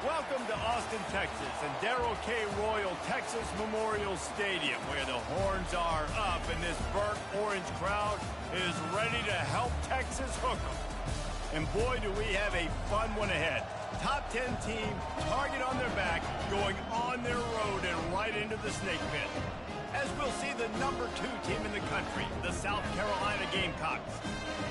Welcome to Austin, Texas, and Darrell K. Royal Texas Memorial Stadium, where the horns are up and this burnt orange crowd is ready to help Texas hook 'em. And boy, do we have a fun one ahead. Top 10 team, target on their back, going on their road and right into the snake pit. As we'll see the number 2 team in the country, the South Carolina Gamecocks,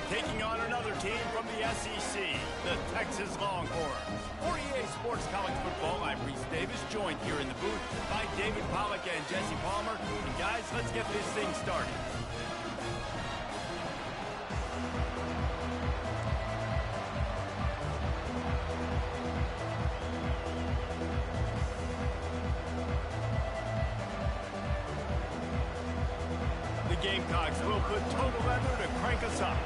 taking on another team from the SEC, the Texas Longhorns. For EA Sports College Football, I'm Reese Davis, joined here in the booth by David Pollack and Jesse Palmer. And guys, let's get this thing started. The Gamecocks will put total leather to crank us up.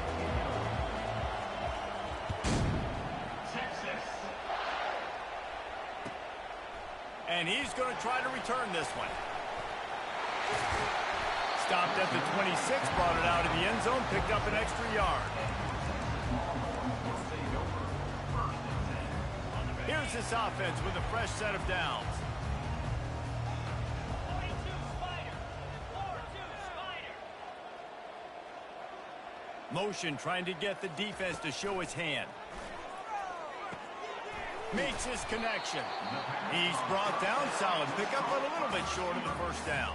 And he's going to try to return this one. Stopped at the 26, brought it out of the end zone, picked up an extra yard. Here's this offense with a fresh set of downs. Motion trying to get the defense to show his hand. Makes his connection. He's brought down solid. Pick up a little bit short of the first down.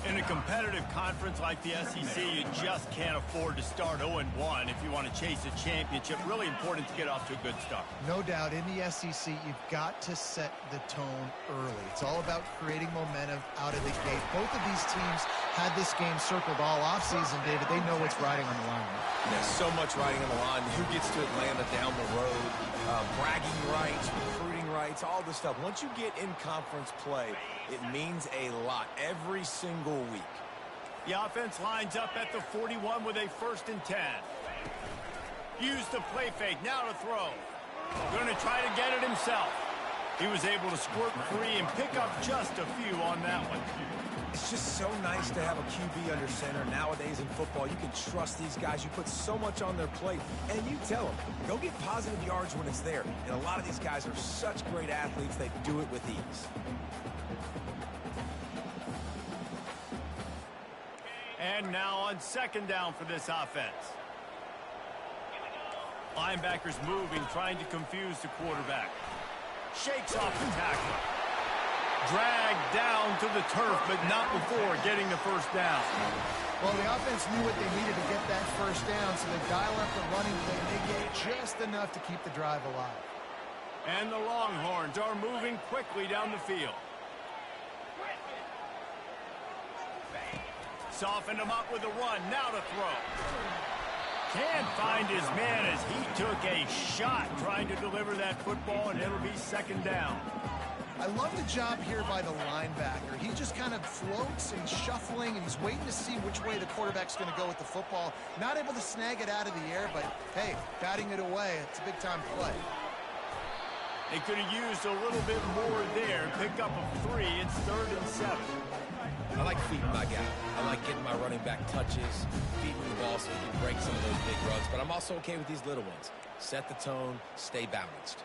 In a competitive conference like the SEC, you just can't afford to start 0-1 if you want to chase a championship. Really important to get off to a good start. No doubt, in the SEC, you've got to set the tone early. It's all about creating momentum out of the gate. Both of these teams had this game circled all offseason, David. They know what's riding on the line. There's so much riding on the line. Who gets to Atlanta down the road? Bragging rights, recruiting rights, all this stuff. Once you get in conference play, it means a lot every single week. The offense lines up at the 41 with a 1st and 10. Use the play fake, now to throw. Going to try to get it himself. He was able to squirt free and pick up just a few on that one. It's just so nice to have a QB under center. Nowadays in football, you can trust these guys. You put so much on their plate, and you tell them, go get positive yards when it's there. And a lot of these guys are such great athletes, they do it with ease. And now on 2nd down for this offense. Linebackers moving, trying to confuse the quarterback. Shakes off the tackler. Dragged down to the turf, but not before getting the 1st down. Well, the offense knew what they needed to get that 1st down, so they dial up the running play, and they get just enough to keep the drive alive. And the Longhorns are moving quickly down the field. Softened him up with a run, now to throw. Can't find his man as he took a shot trying to deliver that football, and it'll be 2nd down. I love the job here by the linebacker. He just kind of floats and shuffling, and he's waiting to see which way the quarterback's going to go with the football. Not able to snag it out of the air, but, hey, batting it away, it's a big-time play. They could have used a little bit more there. Pick up a 3. It's 3rd and 7. I like feeding my guy. I like getting my running back touches, feeding the ball so he can break some of those big runs. But I'm also okay with these little ones. Set the tone, stay balanced.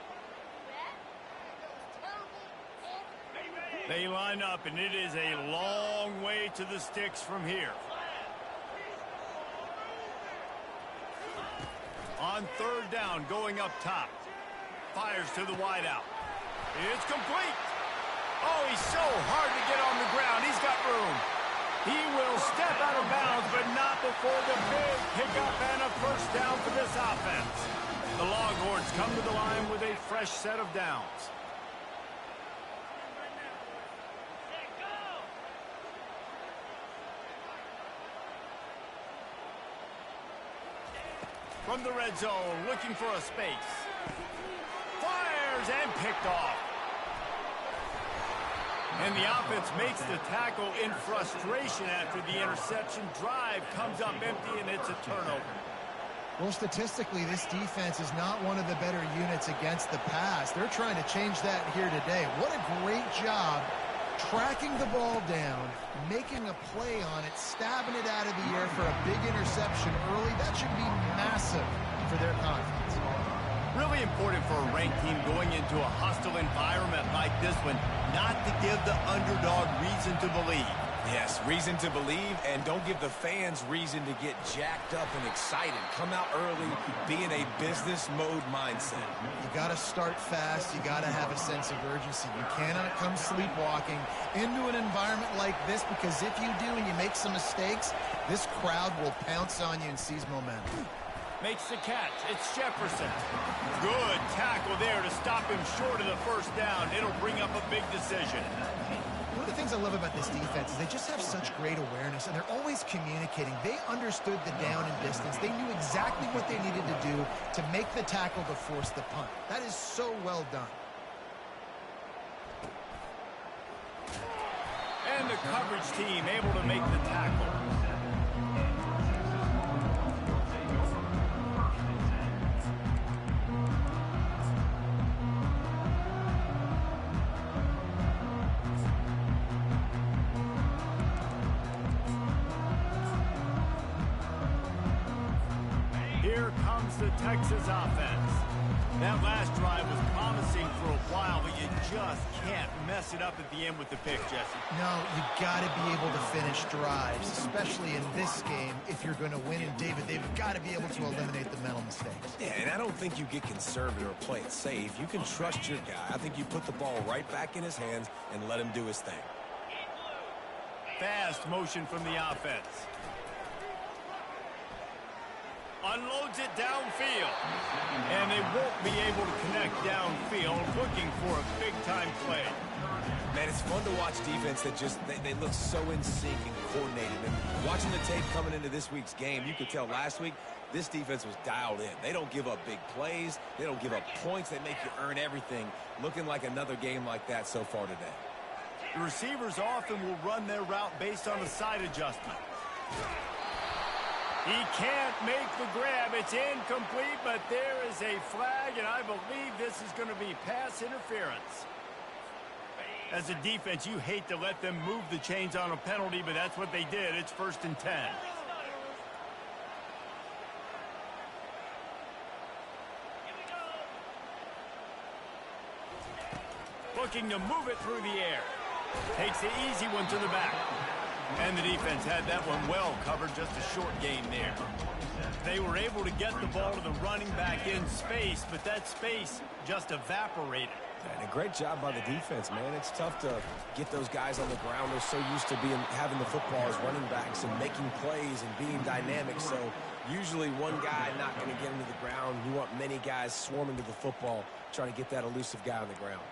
They line up, and it is a long way to the sticks from here. On 3rd down, going up top. Fires to the wideout. It's complete. Oh, he's so hard to get on the ground. He's got room. He will step out of bounds, but not before the big pickup and a first down for this offense. The Longhorns come to the line with a fresh set of downs. From the red zone, looking for a space. Fires and picked off. And the offense makes the tackle in frustration after the interception. Drive comes up empty, and it's a turnover. Well, statistically, this defense is not one of the better units against the pass. They're trying to change that here today. What a great job tracking the ball down, making a play on it, stabbing it out of the air for a big interception early. That should be massive for their confidence. Really important for a ranked team going into a hostile environment like this one, not to give the underdog reason to believe. Yes, reason to believe, and don't give the fans reason to get jacked up and excited. Come out early, be in a business mode mindset. You got to start fast. You got to have a sense of urgency. You cannot come sleepwalking into an environment like this, because if you do and you make some mistakes, this crowd will pounce on you and seize momentum. Makes the catch. It's Jefferson. Good tackle there to stop him short of the first down. It'll bring up a big decision. One of the things I love about this defense is they just have such great awareness, and they're always communicating. They understood the down and distance. They knew exactly what they needed to do to make the tackle to force the punt. That is so well done. And the coverage team able to make the tackle. Here comes the Texas offense. That last drive was promising for a while, but you just can't mess it up at the end with the pick, Jesse. No, you got to be able to finish drives, especially in this game. If you're going to win, and David, they've got to be able to eliminate the mental mistakes. Yeah, and I don't think you get conservative or play it safe. You can trust your guy. I think you put the ball right back in his hands and let him do his thing. Fast motion from the offense. Unloads it downfield. And they won't be able to connect downfield, looking for a big-time play. Man, it's fun to watch defense that just, they look so in sync and coordinated. And watching the tape coming into this week's game, you could tell last week, this defense was dialed in. They don't give up big plays. They don't give up points. They make you earn everything. Looking like another game like that so far today. The receivers often will run their route based on a side adjustment. He can't make the grab. It's incomplete, but there is a flag, and I believe this is going to be pass interference. As a defense, you hate to let them move the chains on a penalty, but that's what they did. It's 1st and 10. Looking to move it through the air. Takes the easy one to the back. And the defense had that one well covered, just a short gain there. They were able to get the ball to the running back in space, but that space just evaporated. And a great job by the defense, man. It's tough to get those guys on the ground. They're so used to having the football as running backs and making plays and being dynamic. So usually one guy not going to get into the ground. You want many guys swarming to the football, trying to get that elusive guy on the ground.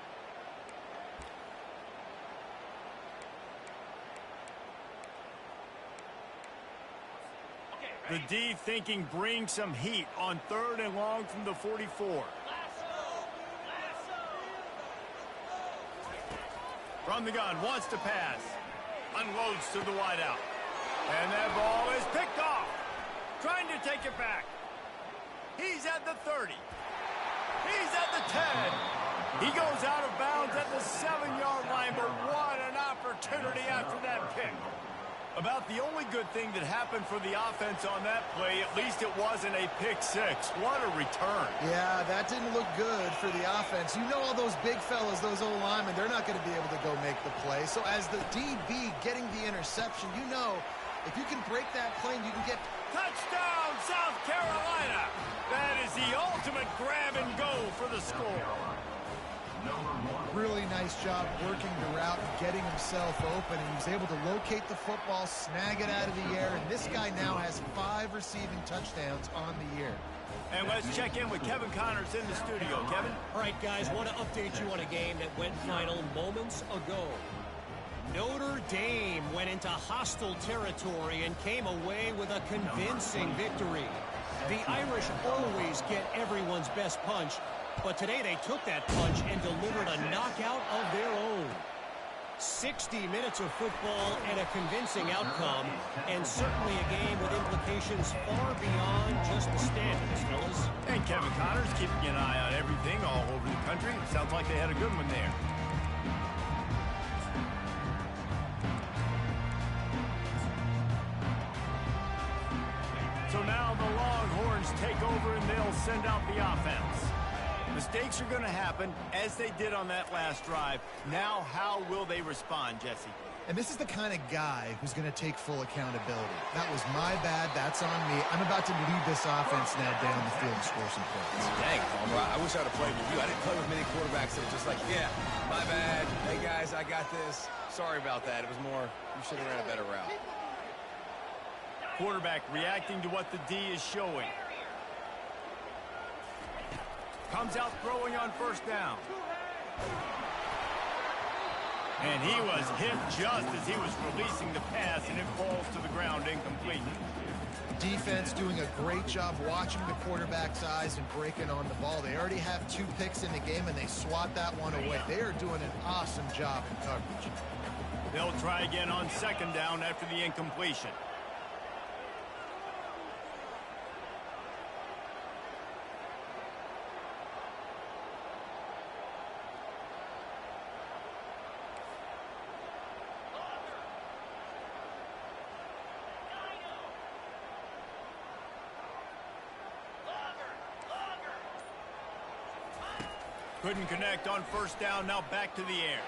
The D thinking bring some heat on 3rd and long from the 44. From the gun, wants to pass. Unloads to the wideout. And that ball is picked off. Trying to take it back. He's at the 30. He's at the 10. He goes out of bounds at the 7-yard line, but what an opportunity after that pick. About the only good thing that happened for the offense on that play, at least it wasn't a pick six. What a return. Yeah, that didn't look good for the offense. You know all those big fellas, those old linemen, they're not going to be able to go make the play. So as the DB getting the interception, you know if you can break that plane, you can get... Touchdown, South Carolina! That is the ultimate grab and go for the score. Really nice job working the route and getting himself open, and he was able to locate the football, snag it out of the air, and this guy now has 5 receiving touchdowns on the year. And let's check in with Kevin Connors in the studio. Kevin? All right, guys, want to update you on a game that went final moments ago. Notre Dame went into hostile territory and came away with a convincing victory. The Irish always get everyone's best punch, but today they took that punch and delivered a knockout of their own. 60 minutes of football and a convincing outcome, and certainly a game with implications far beyond just the standings, fellas. And Kevin Connors keeping an eye on everything all over the country. Sounds like they had a good one there. So now the Longhorns take over and they'll send out the offense. Mistakes are going to happen, as they did on that last drive. Now, how will they respond, Jesse? And this is the kind of guy who's going to take full accountability. That was my bad. That's on me. I'm about to lead this offense now down the field and score some points. Dang, Palmer, I wish I would have played with you. I didn't play with many quarterbacks that are just like, yeah, my bad. Hey, guys, I got this. Sorry about that. It was more, you should have ran a better route. Quarterback reacting to what the D is showing. Comes out throwing on first down. And he was hit just as he was releasing the pass, and it falls to the ground incomplete. Defense doing a great job watching the quarterback's eyes and breaking on the ball. They already have 2 picks in the game, and they swat that one away. They are doing an awesome job in coverage. They'll try again on second down after the incompletion. Couldn't connect on first down, now back to the air.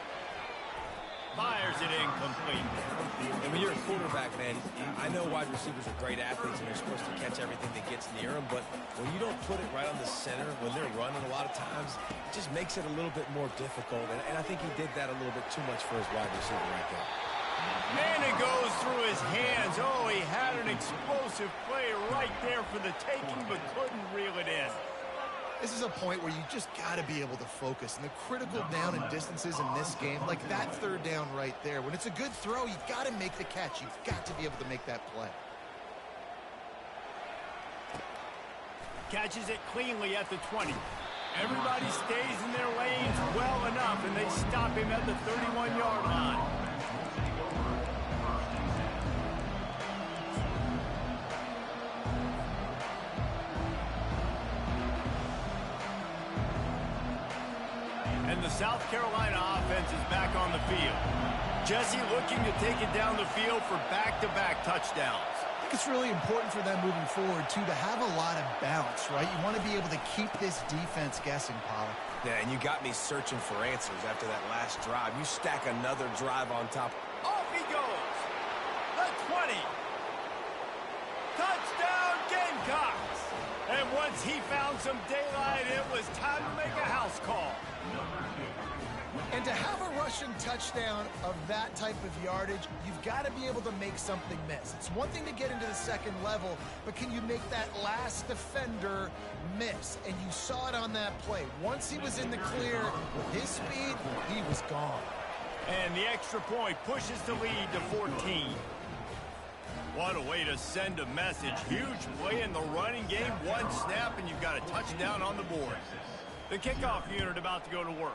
Fires it incomplete. And when you're a quarterback, man, I know wide receivers are great athletes and they're supposed to catch everything that gets near them, but when you don't put it right on the center, when they're running a lot of times, it just makes it a little bit more difficult. And I think he did that a little bit too much for his wide receiver right there. And it goes through his hands. Oh, he had an explosive play right there for the taking, but couldn't reel it in. This is a point where you just got to be able to focus. And the critical down and distances in this game, like that third down right there, when it's a good throw, you've got to make the catch. You've got to be able to make that play. Catches it cleanly at the 20. Everybody stays in their lanes well enough, and they stop him at the 31-yard line. And the South Carolina offense is back on the field. Jesse looking to take it down the field for back-to-back touchdowns. I think it's really important for them moving forward, too, to have a lot of bounce, right? You want to be able to keep this defense guessing, Pollock. Yeah, and you got me searching for answers after that last drive. You stack another drive on top. Off he goes. The 20. Touchdown, Gamecocks. And once he found some daylight, it was time to make a house call. And to have a rushing touchdown of that type of yardage, you've got to be able to make something miss. It's one thing to get into the second level, but can you make that last defender miss? And you saw it on that play. Once he was in the clear with his speed, he was gone. And the extra point pushes the lead to 14. What a way to send a message. Huge play in the running game. One snap, and you've got a touchdown on the board. The kickoff unit about to go to work.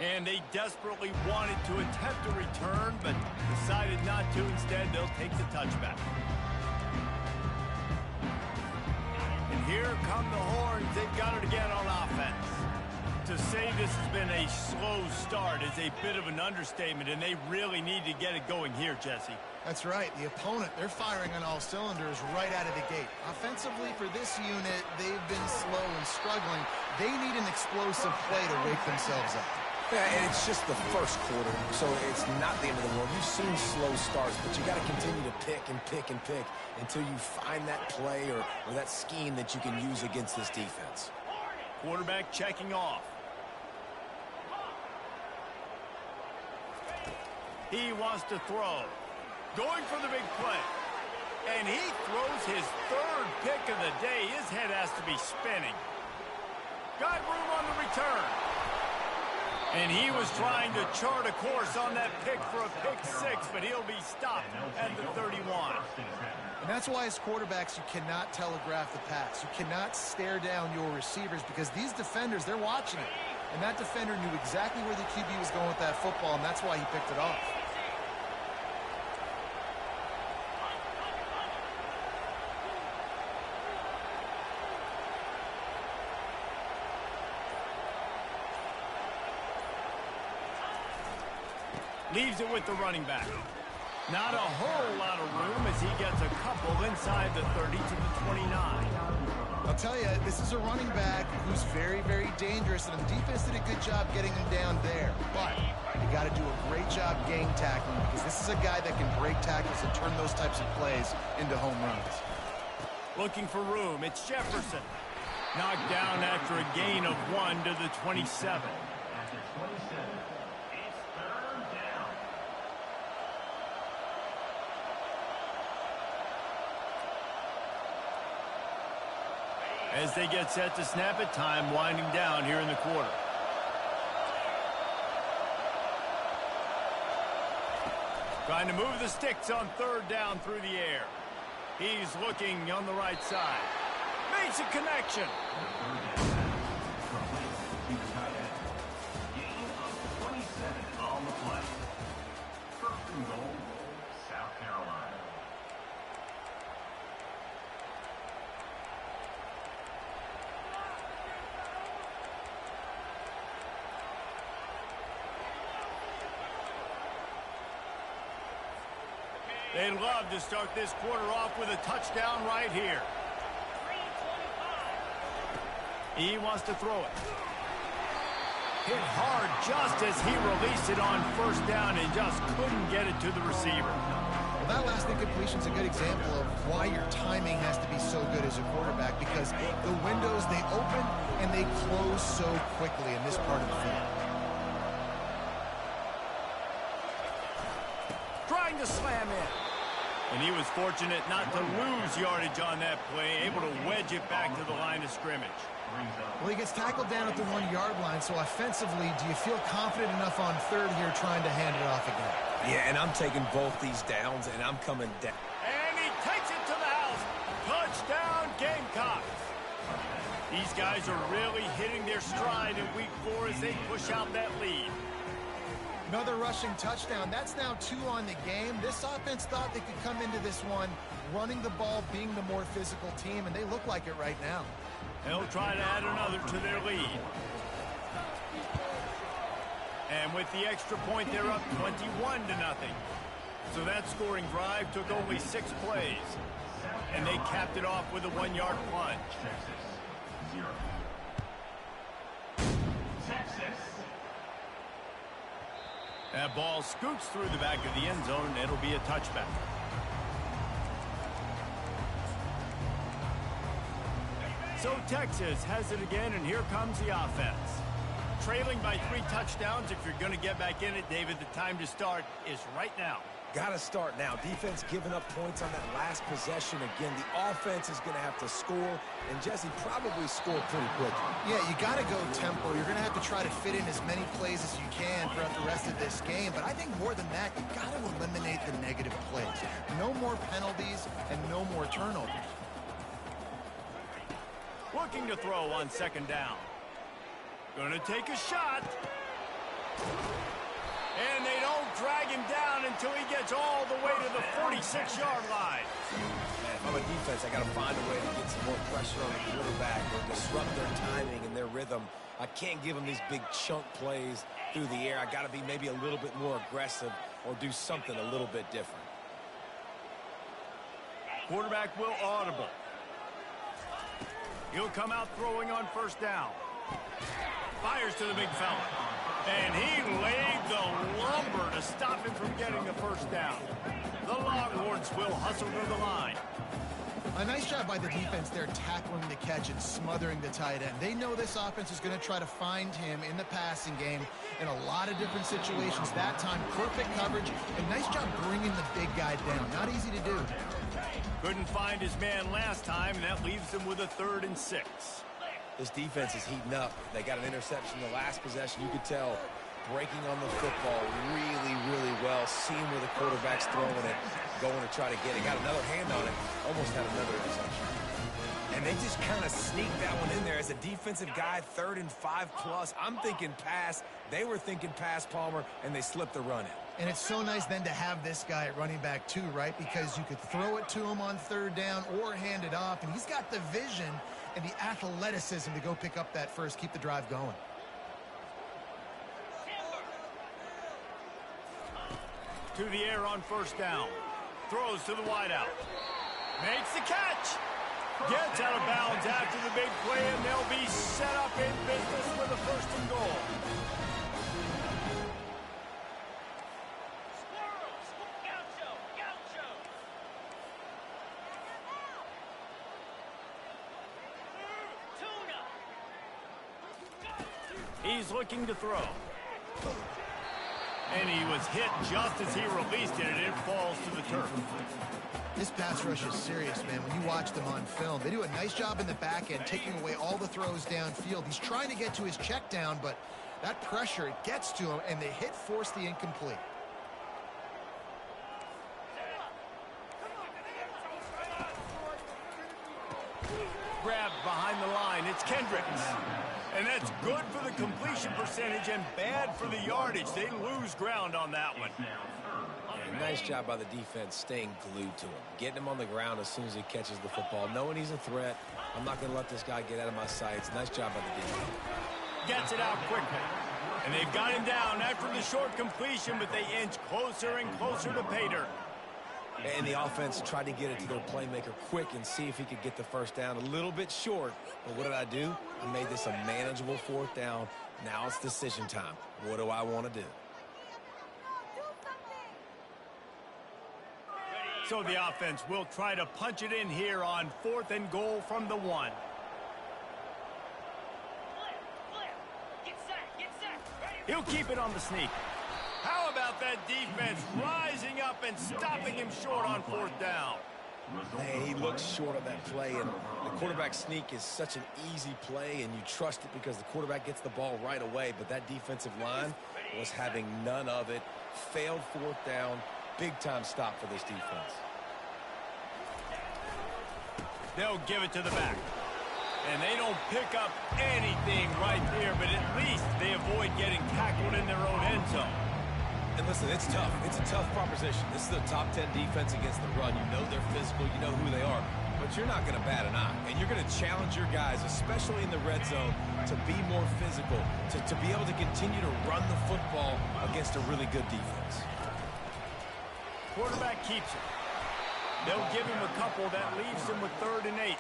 And they desperately wanted to attempt a return, but decided not to. Instead, they'll take the touchback. And here come the Horns. They've got it again on offense. To say this has been a slow start is a bit of an understatement, and they really need to get it going here, Jesse. That's right. The opponent, they're firing on all cylinders right out of the gate. Offensively, for this unit, they've been slow and struggling. They need an explosive play to wake themselves up. Yeah, and it's just the first quarter, so it's not the end of the world. You've seen slow starts, but you got to continue to pick and pick and pick until you find that play or that scheme that you can use against this defense. Quarterback checking off. He wants to throw. Going for the big play. And he throws his third pick of the day. His head has to be spinning. Got room on the return. And he was trying to chart a course on that pick for a pick six, but he'll be stopped at the 31. And that's why as quarterbacks, you cannot telegraph the pass. You cannot stare down your receivers because these defenders, they're watching it. And that defender knew exactly where the QB was going with that football, and that's why he picked it off. Leaves it with the running back. Not a whole lot of room as he gets a couple inside the 30 to the 29. I'll tell you, this is a running back who's very, very dangerous, and the defense did a good job getting him down there. But you got to do a great job gang tackling because this is a guy that can break tackles and turn those types of plays into home runs. Looking for room. It's Jefferson. Knocked down after a gain of 1 to the 27. As they get set to snap it, time winding down here in the quarter. Trying to move the sticks on third down through the air. He's looking on the right side. Makes a connection. Gain of 27 on the play. First and goal, South Carolina. They'd love to start this quarter off with a touchdown right here. He wants to throw it. Hit hard just as he released it on first down and just couldn't get it to the receiver. Well, that last incompletion is a good example of why your timing has to be so good as a quarterback because the windows, they open and they close so quickly in this part of the field. Trying to slam in. And he was fortunate not to lose yardage on that play, able to wedge it back to the line of scrimmage. Well, he gets tackled down at the 1-yard line, so offensively, do you feel confident enough on third here trying to hand it off again? Yeah, and I'm taking both these downs, and I'm coming down. And he takes it to the house. Touchdown, Gamecocks. These guys are really hitting their stride in week 4 as they push out that lead. Another rushing touchdown. That's now 2 on the game. This offense thought they could come into this one running the ball, being the more physical team, and they look like it right now. They'll try to add another to their lead. And with the extra point, they're up 21 to nothing. So that scoring drive took only 6 plays. And they capped it off with a 1-yard plunge. Texas. That ball scoots through the back of the end zone, and it'll be a touchback. So Texas has it again, and here comes the offense. Trailing by 3 touchdowns. If you're going to get back in it, David, the time to start is right now. Got to start now. Defense giving up points on that last possession. Again, the offense is going to have to score, and Jesse probably scored pretty quickly. Yeah, you got to go tempo. You're going to have to try to fit in as many plays as you can throughout the rest of this game. But I think more than that, you got to eliminate the negative plays. No more penalties and no more turnovers. Looking to throw on second down. Going to take a shot. And they don't drag him down until he gets all the way to the 46-yard line. Man, if I'm a defense, I got to find a way to get some more pressure on the quarterback or disrupt their timing and their rhythm. I can't give them these big chunk plays through the air. I got to be maybe a little bit more aggressive or do something a little bit different. Quarterback will audible. He'll come out throwing on first down. Fires to the big fella. And he laid the lumber to stop him from getting the first down. The Longhorns will hustle to the line. A nice job by the defense there, tackling the catch and smothering the tight end. They know this offense is going to try to find him in the passing game in a lot of different situations. That time, perfect coverage, and nice job bringing the big guy down. Not easy to do. Couldn't find his man last time, and that leaves him with a 3rd and 6. This defense is heating up. They got an interception the last possession. You could tell breaking on the football really, really well. Seeing where the quarterback's throwing it, going to try to get it. Got another hand on it. Almost had another interception. And they just kind of sneaked that one in there. As a defensive guy, 3rd and 5+. I'm thinking pass. They were thinking pass, Palmer, and they slipped the run in. And it's so nice then to have this guy at running back too, right? Because you could throw it to him on 3rd down or hand it off. And he's got the vision and the athleticism to go pick up that first, keep the drive going. To the air on first down. Throws to the wideout. Makes the catch. Gets out of bounds after the big play, and they'll be set up in business with a 1st and goal. He's looking to throw. And he was hit just as he released it, and it falls to the turf. This pass rush is serious, man. When you watch them on film, they do a nice job in the back end, taking away all the throws downfield. He's trying to get to his check down, but that pressure, it gets to him, and the hit forced the incomplete. Grabbed behind the line. It's Kendricks. And that's good for the completion percentage and bad for the yardage. They lose ground on that one. Nice job by the defense staying glued to him. Getting him on the ground as soon as he catches the football. Knowing he's a threat. I'm not going to let this guy get out of my sights. Nice job by the defense. Gets it out quickly. And they've got him down after the short completion, but they inch closer and closer to pay dirt. And the offense tried to get it to their playmaker quick and see if he could get the first down. A little bit short, but what did I do? I made this a manageable 4th down. Now it's decision time. What do I want to do? So the offense will try to punch it in here on 4th and goal from the 1. He'll keep it on the sneak. How about that defense rising up and stopping him short on 4th down? Man, he looks short of that play, and the quarterback sneak is such an easy play, and you trust it because the quarterback gets the ball right away, but that defensive line was having none of it. Failed 4th down. Big-time stop for this defense. They'll give it to the back. And they don't pick up anything right there, but at least they avoid getting tackled in their own end zone. And listen, it's tough. It's a tough proposition. This is a top 10 defense against the run. You know they're physical. You know who they are. But you're not going to bat an eye. And you're going to challenge your guys, especially in the red zone, to be more physical, to be able to continue to run the football against a really good defense. Quarterback keeps it. They'll give him a couple. That leaves him with 3rd and 8.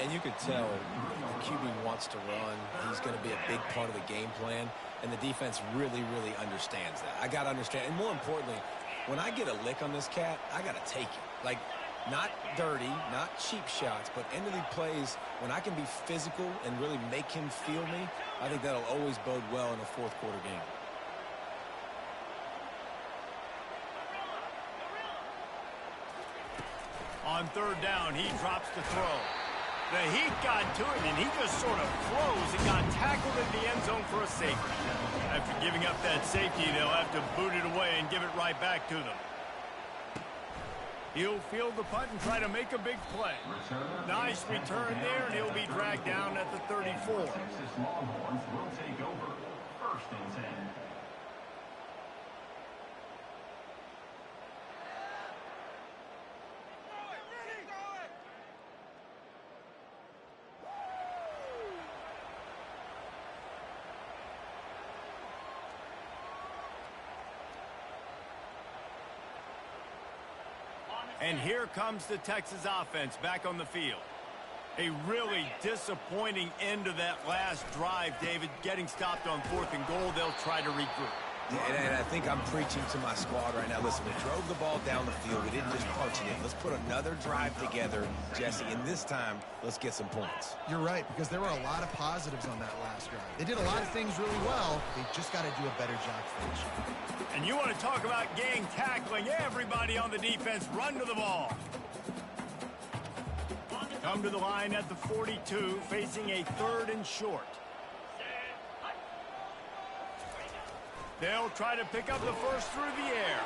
And you could tell the QB wants to run. He's going to be a big part of the game plan. And the defense really, really understands that. I got to understand. And more importantly, when I get a lick on this cat, I got to take it. Like, not dirty, not cheap shots, but end of the plays, when I can be physical and really make him feel me, I think that'll always bode well in a 4th quarter game. On 3rd down, he drops the throw. The heat got to him, and he just sort of froze and got tackled in the end zone for a safety. After giving up that safety, they'll have to boot it away and give it right back to them. He'll field the punt and try to make a big play. Nice return there, and he'll be dragged down at the 34. Texas Longhorns will take over 1st and 10. And here comes the Texas offense back on the field. A really disappointing end to that last drive, David. Getting stopped on 4th and goal, they'll try to regroup. And I think I'm preaching to my squad right now. Listen, we drove the ball down the field. We didn't just punch it in. Let's put another drive together, Jesse, and this time, let's get some points. You're right, because there were a lot of positives on that last drive. They did a lot of things really well. They just got to do a better job finishing. And you want to talk about gang tackling. Everybody on the defense run to the ball. Come to the line at the 42, facing a 3rd and short. They'll try to pick up the first through the air.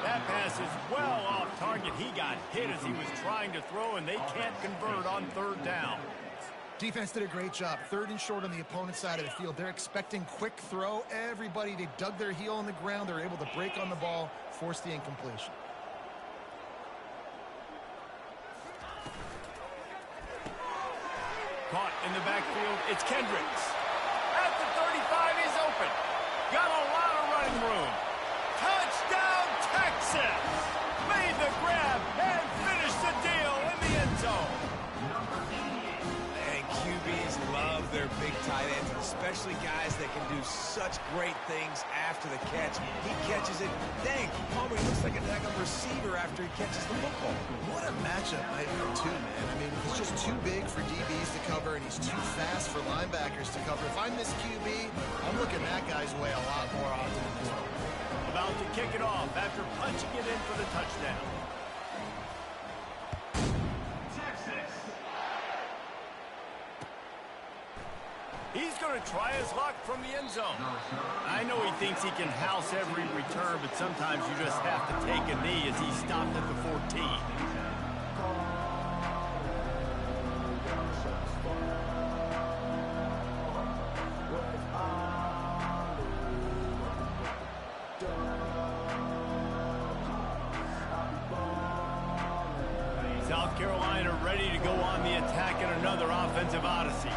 That pass is well off target. He got hit as he was trying to throw, and they can't convert on 3rd down. Defense did a great job. 3rd and short on the opponent's side of the field. They're expecting quick throw. Everybody, they dug their heel on the ground. They're able to break on the ball, force the incompletion. Caught in the backfield, it's Kendricks. At the 35, he's open. Got a lot of running room. Touchdown, Texas! Made the grab and finished the deal in the end zone. And QBs love their big tight ends, especially guys that can do such great things after the catch. He catches it. Dang, Palmer, he looks like a daggone receiver after he catches the football. What a matchup nightmare, too, man. I mean, he's just too big for DBs to cover, and he's too fast for linebackers to cover. If I'm this QB, I'm looking that guy's way a lot more often than this one. About to kick it off after punching it in for the touchdown. Texas. He's going to try his luck from the end zone. I know he thinks he can house every return, but sometimes you just have to take a knee as he stopped at the 14. South Carolina ready to go on the attack in another offensive odyssey.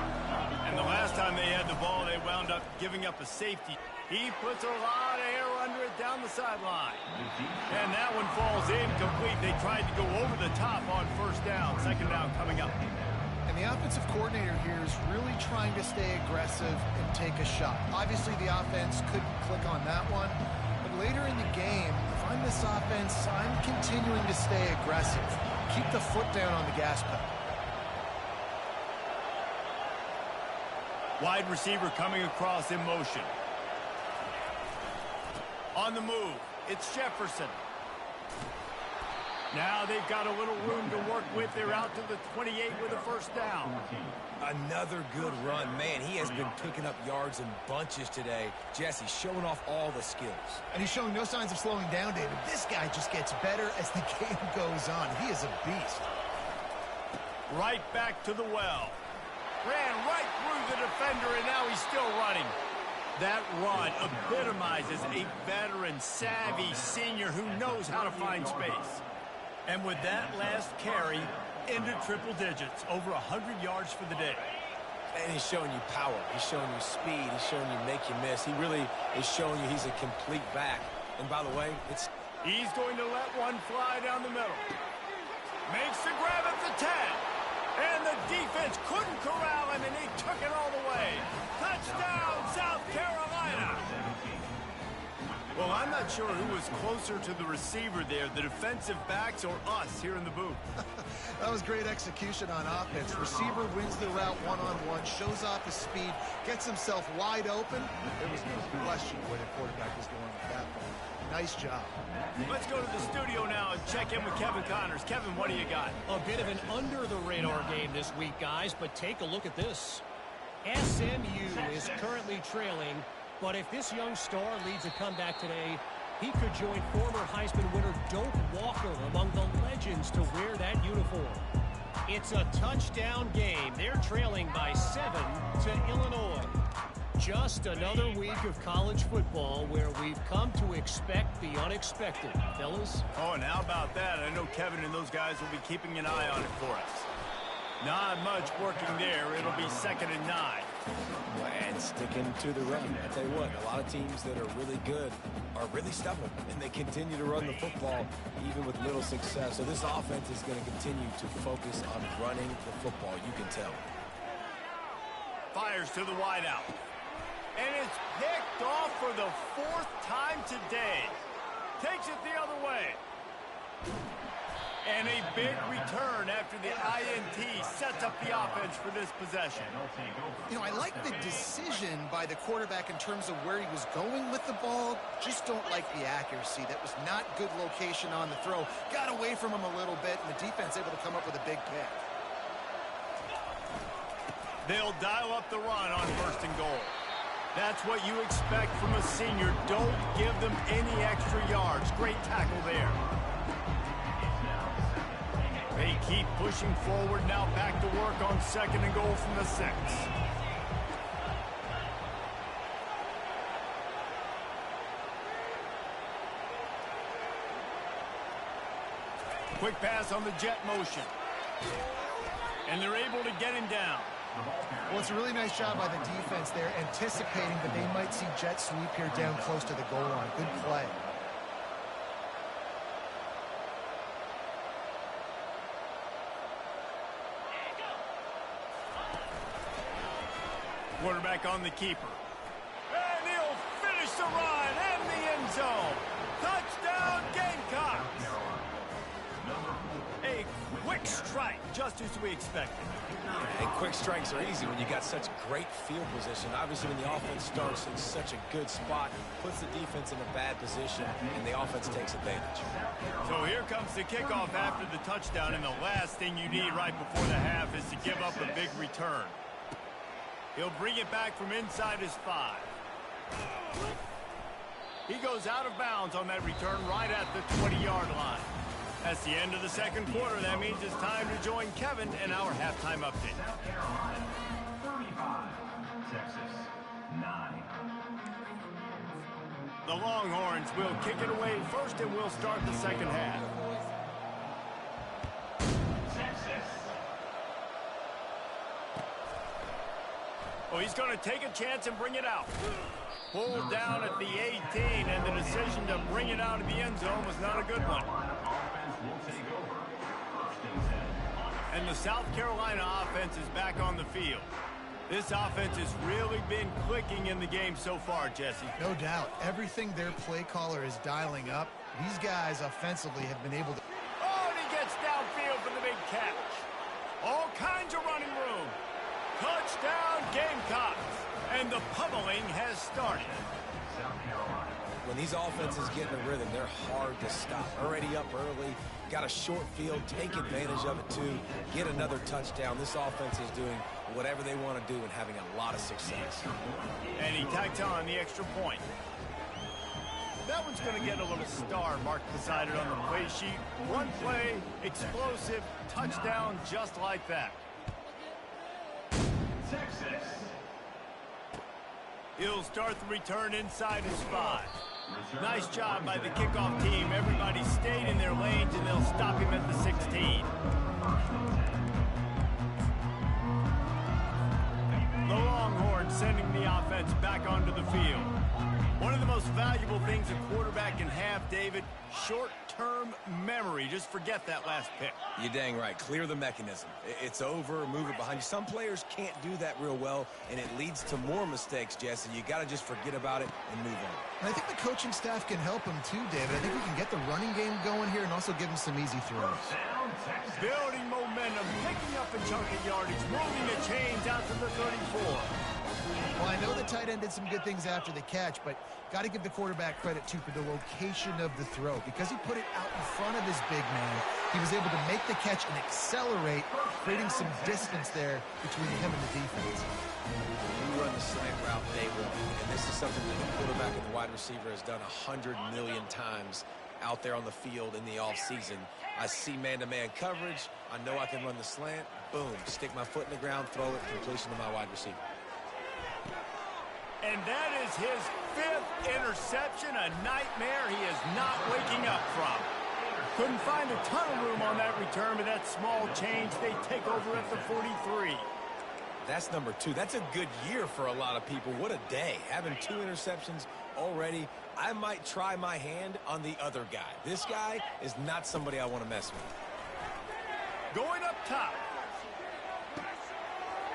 And the last time they had the ball, they wound up giving up a safety. He puts a lot of air under it down the sideline. And that one falls incomplete. They tried to go over the top on 1st down. 2nd down coming up. And the offensive coordinator here is really trying to stay aggressive and take a shot. Obviously, the offense couldn't click on that one. But later in the game, if I'm this offense, I'm continuing to stay aggressive. Keep the foot down on the gas pedal. Wide receiver coming across in motion. On the move, it's Jefferson. Now they've got a little room to work with. They're out to the 28 with a 1st down. Another good run. Man, he has been picking up yards in bunches today. Jesse showing off all the skills. And he's showing no signs of slowing down, David. This guy just gets better as the game goes on. He is a beast. Right back to the well. Ran right through the defender, and now he's still running. That run epitomizes a veteran, savvy senior who knows how to find space. And with that last carry, into triple digits, over 100 yards for the day. And he's showing you power. He's showing you speed. He's showing you make you miss. He really is showing you he's a complete back. And by the way, he's going to let one fly down the middle. Makes the grab at the 10. And the defense couldn't corral him, and he took it all the way. Touchdown, South Carolina. Well, I'm not sure who was closer to the receiver there, the defensive backs or us here in the booth. That was great execution on offense. Receiver wins the route one-on-one, shows off his speed, gets himself wide open. There was no question where the quarterback was going at that point. Nice job. Let's go to the studio now and check in with Kevin Connors. Kevin, what do you got? A bit of an under-the-radar game this week, guys, but take a look at this. SMU is currently trailing, but if this young star leads a comeback today, he could join former Heisman winner Doak Walker among the legends to wear that uniform. It's a touchdown game. They're trailing by 7 to Illinois. Just another week of college football where we've come to expect the unexpected, fellas. Oh, and how about that? I know Kevin and those guys will be keeping an eye on it for us. Not much working there. It'll be 2nd and 9. And sticking to the run. I tell you what, a lot of teams that are really good are really stubborn, and they continue to run the football even with little success. So this offense is going to continue to focus on running the football. You can tell. Fires to the wideout. And it's picked off for the 4th time today. Takes it the other way. And a big return after the INT sets up the offense for this possession. You know, I like the decision by the quarterback in terms of where he was going with the ball. Just don't like the accuracy. That was not good location on the throw. Got away from him a little bit, and the defense able to come up with a big pick. They'll dial up the run on 1st and goal. That's what you expect from a senior. Don't give them any extra yards. Great tackle there. They keep pushing forward. Now back to work on 2nd and goal from the 6. Quick pass on the jet motion. And they're able to get him down. Well, it's a really nice job by the defense there, anticipating that they might see jet sweep here down close to the goal line. Good play. Quarterback on the keeper. And he'll finish the run and the end zone. Touchdown, Gamecocks. A quick strike, just as we expected. And quick strikes are easy when you got such great field position. Obviously, when the offense starts in such a good spot, puts the defense in a bad position, and the offense takes advantage. So here comes the kickoff after the touchdown, and the last thing you need right before the half is to give up a big return. He'll bring it back from inside his 5. He goes out of bounds on that return right at the 20-yard line. That's the end of the 2nd quarter. That means it's time to join Kevin in our halftime update. South Carolina, 35. Texas, 9. The Longhorns will kick it away first, and we'll start the 2nd half. Texas. Oh, he's going to take a chance and bring it out. Pulled down at the 18, and the decision to bring it out of the end zone was not a good one. And the South Carolina offense is back on the field. This offense has really been clicking in the game so far, Jesse. No doubt. Everything their play caller is dialing up, these guys offensively have been able to... Oh, and he gets downfield for the big catch. All kinds of running room. Touchdown, Gamecocks. And the pummeling has started. When these offenses get in a rhythm, they're hard to stop. Already up early, got a short field, take advantage of it too, get another touchdown. This offense is doing whatever they want to do and having a lot of success. And he tacked on the extra point. That one's going to get a little star marked beside it on the play sheet. One play, explosive, touchdown just like that. Texas. He'll start the return inside his 5. Nice job by the kickoff team. Everybody stayed in their lanes, and they'll stop him at the 16. The Longhorns sending the offense back onto the field. One of the most valuable things a quarterback can have, David, short-term memory. Just forget that last pick. You're dang right. Clear the mechanism. It's over, move it behind you. Some players can't do that real well, and it leads to more mistakes, Jesse. You got to just forget about it and move on. And I think the coaching staff can help him too, David. I think we can get the running game going here and also give him some easy throws. Building momentum, picking up a chunk of yardage, moving the chains out to the 34. Well, I know the tight end did some good things after the catch, but got to give the quarterback credit, too, for the location of the throw. Because he put it out in front of his big man, he was able to make the catch and accelerate, creating some distance there between him and the defense. You run the slant route day one, and this is something that the quarterback and the wide receiver has done 100 million times out there on the field in the offseason. I see man-to-man coverage. I know I can run the slant. Boom, stick my foot in the ground, throw it, completion to my wide receiver. And that is his 5th interception, a nightmare he is not waking up from. Couldn't find a ton of room on that return, but that small change, they take over at the 43. That's number 2. That's a good year for a lot of people. What a day. Having 2 interceptions already. I might try my hand on the other guy. This guy is not somebody I want to mess with. Going up top.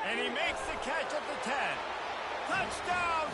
And he makes the catch at the 10. Touchdown,